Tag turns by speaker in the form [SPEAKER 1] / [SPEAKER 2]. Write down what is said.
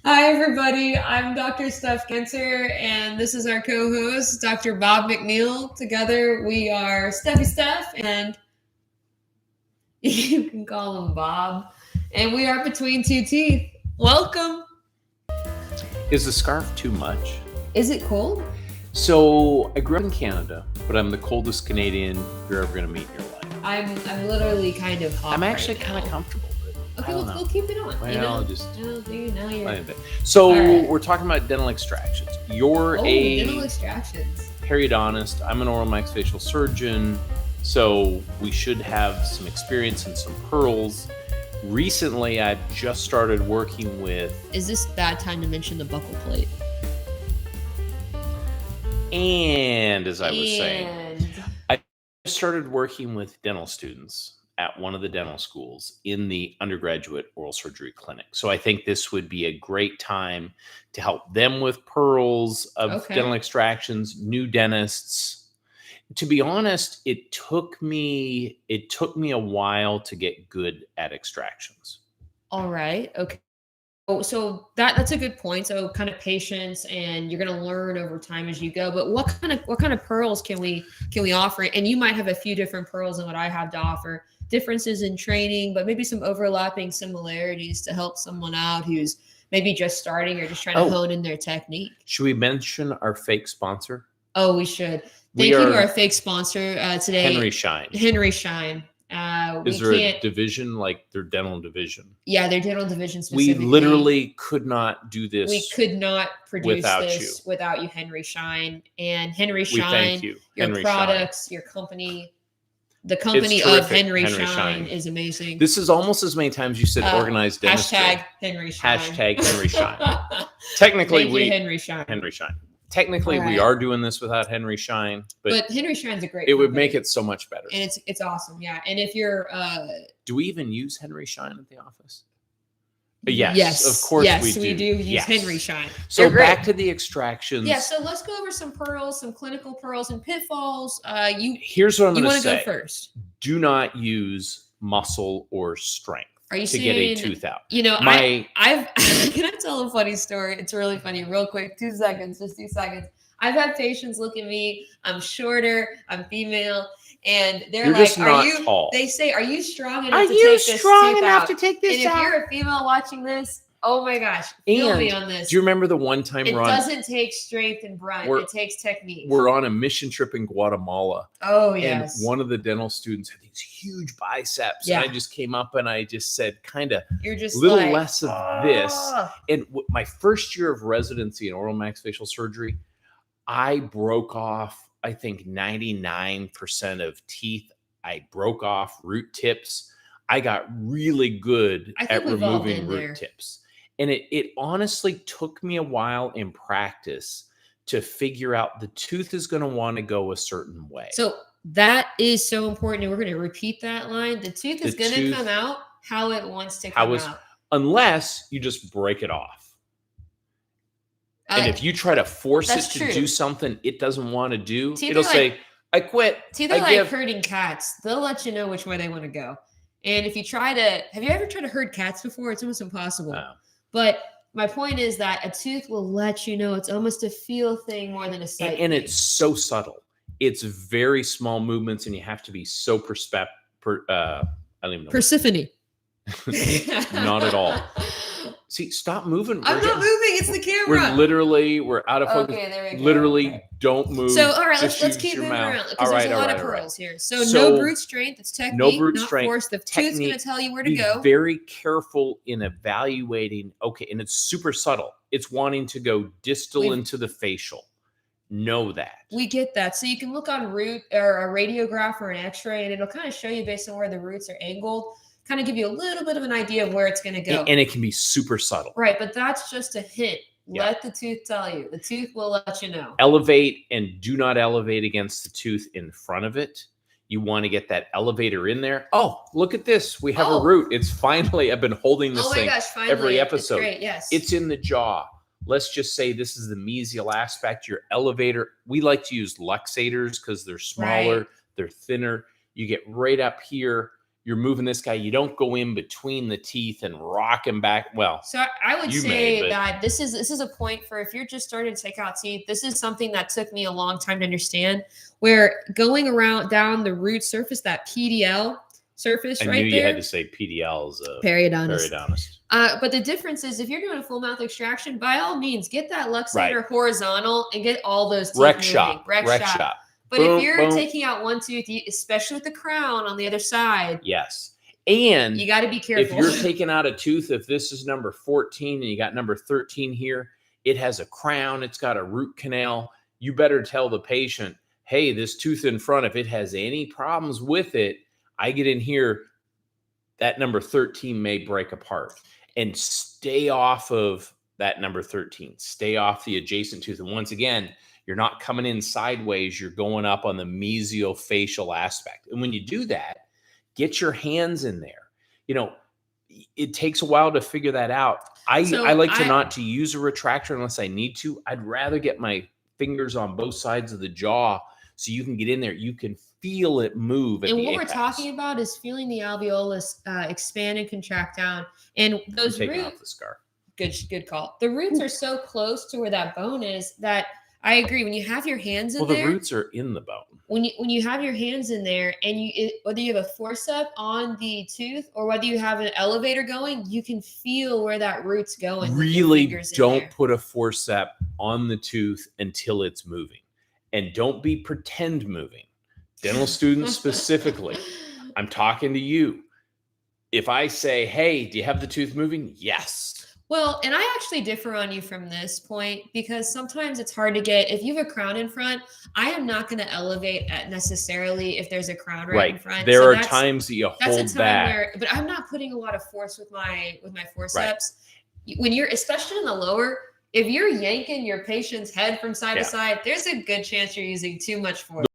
[SPEAKER 1] Hi, everybody. I'm Dr. Steph Genser, and this is our co-host, Dr. Bob McNeil. Together, we are Steffi Steph, and you can call him Bob. And we are Between Two Teeth. Welcome.
[SPEAKER 2] Is the scarf too much?
[SPEAKER 1] Is it cold?
[SPEAKER 2] So I grew up in Canada, but I'm the coldest Canadian you're ever going to meet in your life.
[SPEAKER 1] I'm literally kind of hot.
[SPEAKER 2] I'm actually
[SPEAKER 1] right
[SPEAKER 2] kind of
[SPEAKER 1] now.
[SPEAKER 2] comfortable.
[SPEAKER 1] Okay, we'll keep it on.
[SPEAKER 2] Well, just
[SPEAKER 1] now you're.
[SPEAKER 2] So
[SPEAKER 1] right.
[SPEAKER 2] We're talking about dental extractions. You're
[SPEAKER 1] dental extractions.
[SPEAKER 2] Periodontist. I'm an oral maxillofacial surgeon, so we should have some experience and some pearls. Recently, I've just started working with.
[SPEAKER 1] Is this bad time to mention the buckle plate?
[SPEAKER 2] And as I was saying, I started working with dental students at one of the dental schools in the undergraduate oral surgery clinic. So I think this would be a great time to help them with pearls of dental extractions, new dentists. To be honest, it took me a while to get good at extractions.
[SPEAKER 1] All right. Okay. So that's a good point. So kind of patience, and you're going to learn over time as you go. But what kind of pearls can we offer? And you might have a few different pearls than what I have to offer. Differences in training, but maybe some overlapping similarities to help someone out who's maybe just starting or just trying to hone in their technique.
[SPEAKER 2] Should we mention our fake sponsor?
[SPEAKER 1] Oh, we should. Thank you to our fake sponsor today,
[SPEAKER 2] Henry Schein. Is there a division, like their dental division?
[SPEAKER 1] Yeah, their dental division specifically.
[SPEAKER 2] We literally could not do this.
[SPEAKER 1] We could not produce this without you, Henry Schein. And Henry Schein,
[SPEAKER 2] thank you.
[SPEAKER 1] Your
[SPEAKER 2] Henry
[SPEAKER 1] products, Schein. Your company, the company of Henry Schein is amazing.
[SPEAKER 2] This is almost as many times you said organized dentistry.
[SPEAKER 1] Hashtag Henry Schein.
[SPEAKER 2] Hashtag Henry Schein. Technically,
[SPEAKER 1] thank you, Henry Schein.
[SPEAKER 2] Henry Schein. Technically, we are doing this without Henry Schein, but
[SPEAKER 1] Henry Schein's a great.
[SPEAKER 2] It would make it so much better,
[SPEAKER 1] and it's awesome, yeah. And if you're,
[SPEAKER 2] do we even use Henry Schein at the office? Yes, of course we do.
[SPEAKER 1] Use Henry Schein.
[SPEAKER 2] So back to the extractions.
[SPEAKER 1] Yeah, so let's go over some pearls, some clinical pearls and pitfalls.
[SPEAKER 2] Here's what I'm going to say.
[SPEAKER 1] You want to go first?
[SPEAKER 2] Do not use muscle or strength.
[SPEAKER 1] Are you
[SPEAKER 2] to get a tooth out?
[SPEAKER 1] You know, I've can I tell a funny story? It's really funny. Real quick, 2 seconds, just 2 seconds. I've had patients look at me. I'm shorter. I'm female, and they're like, "Are you?" Tall. They say, "Are you strong enough to take this tooth out?" And if you're a female watching this, oh my gosh, feel me on this.
[SPEAKER 2] Do you remember the one time
[SPEAKER 1] it doesn't take strength and brunt; it takes technique.
[SPEAKER 2] We're on a mission trip in Guatemala.
[SPEAKER 1] Oh yes.
[SPEAKER 2] And one of the dental students had these huge biceps, and I just came up and I just said, kind of,
[SPEAKER 1] you're just
[SPEAKER 2] a little less of this. And my first year of residency in oral maxillofacial surgery, I broke off, I think 99% of teeth. I broke off root tips. I got really good at removing root tips. And it honestly took me a while in practice to figure out the tooth is going to want to go a certain way.
[SPEAKER 1] So that is so important. And we're going to repeat that line. The tooth is going to come out how it wants to come out.
[SPEAKER 2] Unless you just break it off. And if you try to force it to do something it doesn't want to do, it'll say, I quit.
[SPEAKER 1] Teeth are like herding cats. They'll let you know which way they want to go. And if you have you ever tried to herd cats before? It's almost impossible. No. But my point is that a tooth will let you know. It's almost a feel thing more than a sight thing.
[SPEAKER 2] And it's so subtle. It's very small movements, and you have to be so I don't even know.
[SPEAKER 1] Persephone.
[SPEAKER 2] Not at all. See, stop moving.
[SPEAKER 1] I'm not moving. It's the camera.
[SPEAKER 2] We're out of focus.
[SPEAKER 1] Okay, there we go.
[SPEAKER 2] Literally, don't move.
[SPEAKER 1] So, all right, let's keep moving around because there's a lot of pearls here. So no brute strength. It's technique, not force. The tooth's going to tell you where to go.
[SPEAKER 2] Be very careful in evaluating. Okay, and it's super subtle. It's wanting to go distal into the facial. Know that.
[SPEAKER 1] We get that. So you can look on root or a radiograph or an x-ray, and it'll kind of show you based on where the roots are angled. Kind of give you a little bit of an idea of where it's going to go.
[SPEAKER 2] And it can be super subtle.
[SPEAKER 1] Right, but that's just a hint. Let the tooth tell you. The tooth will let you know.
[SPEAKER 2] Elevate and do not elevate against the tooth in front of it. You want to get that elevator in there. Oh, look at this. We have a root. It's finally, I've been holding this thing every episode.
[SPEAKER 1] It's great, yes.
[SPEAKER 2] It's in the jaw. Let's just say this is the mesial aspect. Your elevator, we like to use luxators because they're smaller, they're thinner. You get right up here. you're moving this guy. You don't go in between the teeth and rock him back. Well,
[SPEAKER 1] so I would
[SPEAKER 2] you
[SPEAKER 1] say
[SPEAKER 2] may, but
[SPEAKER 1] that this is a point for if you're just starting to take out teeth. This is something that took me a long time to understand. Where going around down the root surface, that PDL surface
[SPEAKER 2] I
[SPEAKER 1] right
[SPEAKER 2] knew
[SPEAKER 1] there,
[SPEAKER 2] you had to say PDL is a
[SPEAKER 1] periodontist.
[SPEAKER 2] periodontist.
[SPEAKER 1] But the difference is if you're doing a full mouth extraction, by all means, get that luxator
[SPEAKER 2] Right.
[SPEAKER 1] horizontal and get all those teeth
[SPEAKER 2] Rec
[SPEAKER 1] moving.
[SPEAKER 2] shop.
[SPEAKER 1] Rec shop. But
[SPEAKER 2] Boom,
[SPEAKER 1] if you're
[SPEAKER 2] boom.
[SPEAKER 1] taking out one tooth, especially with the crown on the other side,
[SPEAKER 2] Yes. And
[SPEAKER 1] you got to be
[SPEAKER 2] if
[SPEAKER 1] careful.
[SPEAKER 2] you're taking out a tooth, if this is number 14 and you got number 13 here, it has a crown, it's got a root canal. You better tell the patient, hey, this tooth in front, if it has any problems with it, I get in here, that number 13 may break apart. And stay off of that number 13. Stay off the adjacent tooth. And once again, you're not coming in sideways. You're going up on the mesiofacial aspect. And when you do that, get your hands in there. You know, it takes a while to figure that out. I like to not to use a retractor unless I need to. I'd rather get my fingers on both sides of the jaw so you can get in there. You can feel it move.
[SPEAKER 1] And what we're talking about is feeling the alveolus expand and contract down. And those
[SPEAKER 2] roots,
[SPEAKER 1] off
[SPEAKER 2] the scar.
[SPEAKER 1] Good call. The roots are so close to where that bone is that I agree. When you have your hands in there,
[SPEAKER 2] the roots are in the bone.
[SPEAKER 1] When you have your hands in there, and whether you have a forceps on the tooth or whether you have an elevator going, you can feel where that root's going.
[SPEAKER 2] Really, don't put a forceps on the tooth until it's moving, and don't be pretend moving. Dental students specifically, I'm talking to you. If I say, hey, do you have the tooth moving? Yes.
[SPEAKER 1] Well, and I actually differ on you from this point because sometimes it's hard to get, if you have a crown in front, I am not going to elevate necessarily if there's a crown right in front.
[SPEAKER 2] There are times that you hold back.
[SPEAKER 1] But I'm not putting a lot of force with my forceps. Right. When you're, especially in the lower, if you're yanking your patient's head from side to side, there's a good chance you're using too much force.